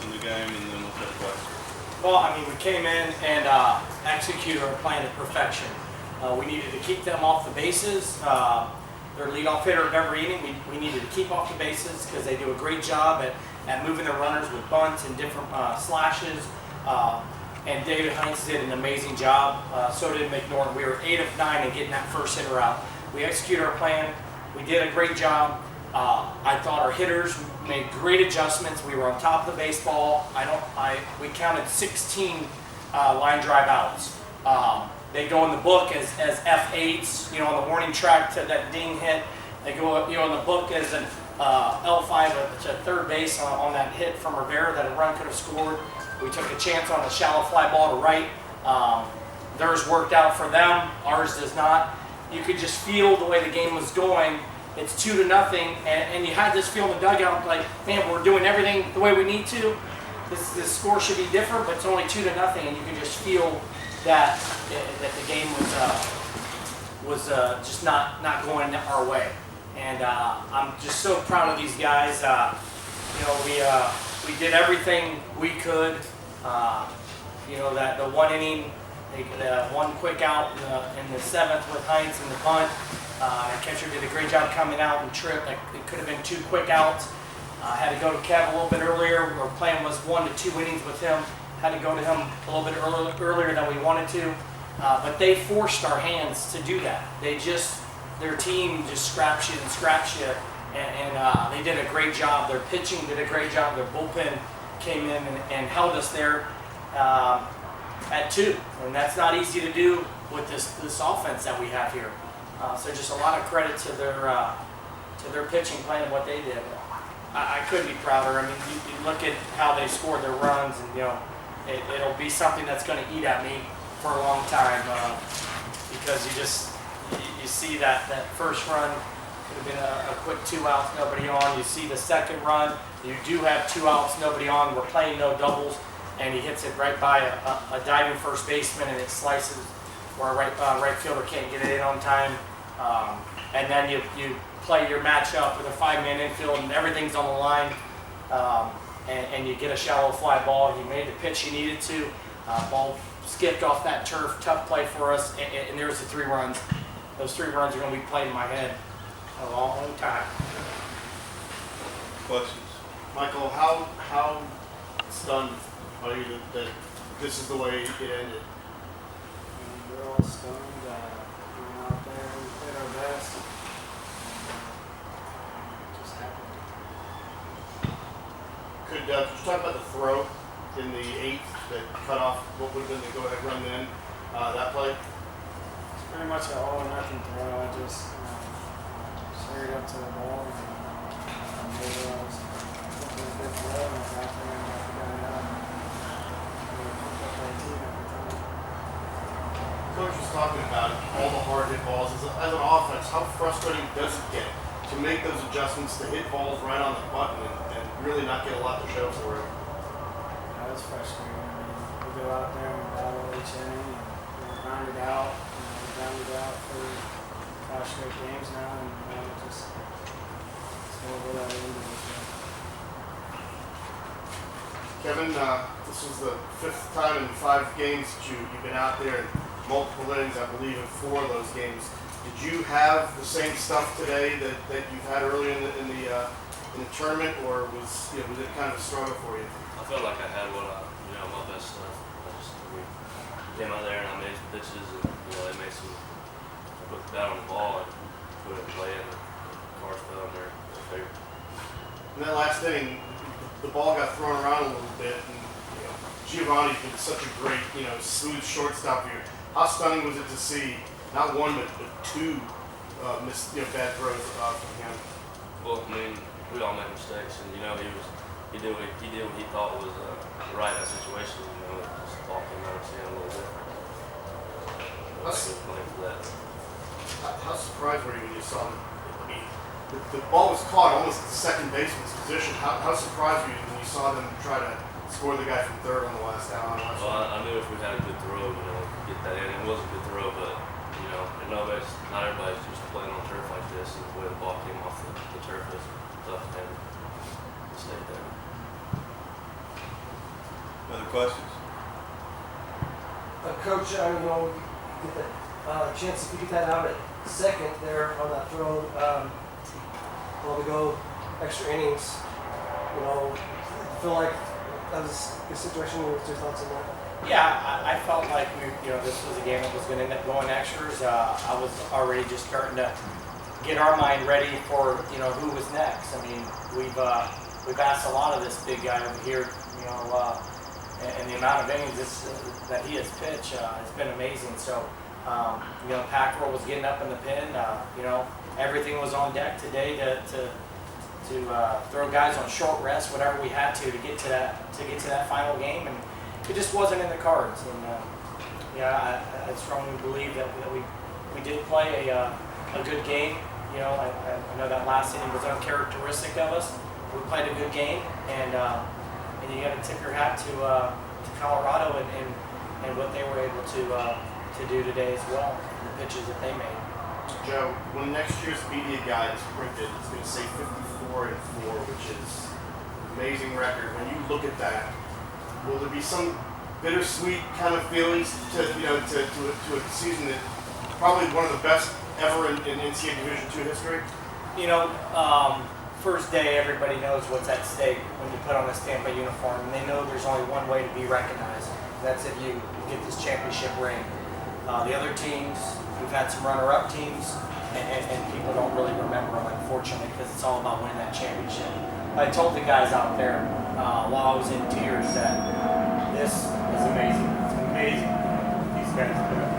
in the game, and then we'll take questions. Well, I mean, we came in and executed our plan to perfection. We needed to keep them off the bases. Their leadoff hitter of every inning, we needed to keep off the bases because they do a great job at moving their runners with bunts and different slashes. And David Heinz did an amazing job. So did McNorton. We were 8 of 9 in getting that first hitter out. We executed our plan. We did a great job. I thought our hitters made great adjustments. We were on top of the baseball. We counted 16 line drive outs. They go in the book as F8s, on the warning track to that ding hit. They go, in the book as an L5 to third base on that hit from Rivera that a run could have scored. We took a chance on a shallow fly ball to right. Theirs worked out for them. Ours does not. You could just feel the way the game was going. It's 2-0, and you had this feel in the dugout like, man, we're doing everything the way we need to. This score should be different, but it's only 2-0, and you can just feel that the game was just not going our way. And I'm just so proud of these guys. We did everything we could. That the one inning, one quick out in the 7th with Heinz in the bunt. The catcher did a great job coming out and tripped. It could have been 2 quick outs. Had to go to Kev a little bit earlier. Our plan was 1 to 2 innings with him. Had to go to him a little bit earlier than we wanted to. But they forced our hands to do that. Their team just scraps you and scraps you. And they did a great job. Their pitching did a great job. Their bullpen came in and held us there at 2. And that's not easy to do with this offense that we have here. So just a lot of credit to their pitching plan and what they did. I couldn't be prouder. I mean, you look at how they scored their runs, and it'll be something that's going to eat at me for a long time because you see that first run could have been a quick 2 outs, nobody on. You see the second run, you do have 2 outs, nobody on. We're playing no doubles, and he hits it right by a diving first baseman, and it slices where a right fielder can't get it in on time. And then you play your matchup with a 5-man infield, and everything's on the line. And you get a shallow fly ball. He made the pitch he needed to. Ball skipped off that turf. Tough play for us. And there's the 3 runs. Those 3 runs are going to be played in my head a long time. Questions? Michael, how stunned are you that this is the way it ended? We're all stunned. We went out there, we played our best. It just happened. Could you talk about the throw in the 8th that cut off what would have been the go-ahead run then? That play? It's pretty much an all or nothing throw. I just straight up to the ball and I was looking a good throw and I was out there and I got it out. We picked up our team at the time. Coach was talking about all the hard hit balls. As an offense, how frustrating does it get to make those adjustments to hit balls right on the button and really not get a lot to show for it? That was frustrating. I mean, we go out there and we battle each inning and we grind it out. We grounded out for 5 straight games now, and just it's horrible that we ended this year. Kevin, this was the 5th time in 5 games that you've been out there, and multiple innings, I believe, in 4 of those games. Did you have the same stuff today that you've had earlier in the tournament, or was it kind of a struggle for you? I felt like I had my best stuff. We came out there and I made some pitches, and they made some. I put the bat on the ball and put it in play, and the cars fell in their favor. In that last inning, the ball got thrown around a little bit, and Giovanni's been such a great, smooth shortstop here. How stunning was it to see not 1 but 2 missed, bad throws from him? Well, I mean, we all make mistakes, and he did what he thought was right in that situation. Just the ball came out and a little different. I was playing for that. How surprised were you when you saw him? I mean, the ball was caught almost at the second baseman's position. How surprised were you when you saw them try to score the guy from third on the last out? Well, I knew if we had a good throw, get that in. It was a good throw, but not everybody's used to playing on turf like this, and the way the ball came off the turf was tough to stay there. questions? Coach, I don't know, you get that chance if you get that out at second there on that throw, while we go extra innings, you know, I feel like that was a good situation. What's your thoughts on that? Yeah, I felt like this was a game that was going to end up going extras. I was already just starting to get our mind ready for who was next. I mean, we've asked a lot of this big guy over here, and the amount of innings that he has pitched has been amazing. So, Packerel was getting up in the pen. Everything was on deck today to throw guys on short rest, whatever we had to get to that final game, and it just wasn't in the cards. And I strongly believe that we did play a good game. I know that last inning was uncharacteristic of us. We played a good game, and you got to tip your hat to Colorado and what they were able to do today as well, the pitches that they made. Joe, when next year's media guide is printed, it's going to say 54-4, which is an amazing record. When you look at that, will there be some bittersweet kind of feelings to a season that probably one of the best ever in NCAA Division II history? First day, everybody knows what's at stake when you put on this Tampa uniform, and they know there's only one way to be recognized. That's if you get this championship ring. The other teams, we've had some runner-up teams, and people don't really remember them, unfortunately, because it's all about winning that championship. I told the guys out there while I was in tears that this is amazing. It's amazing. These guys do it.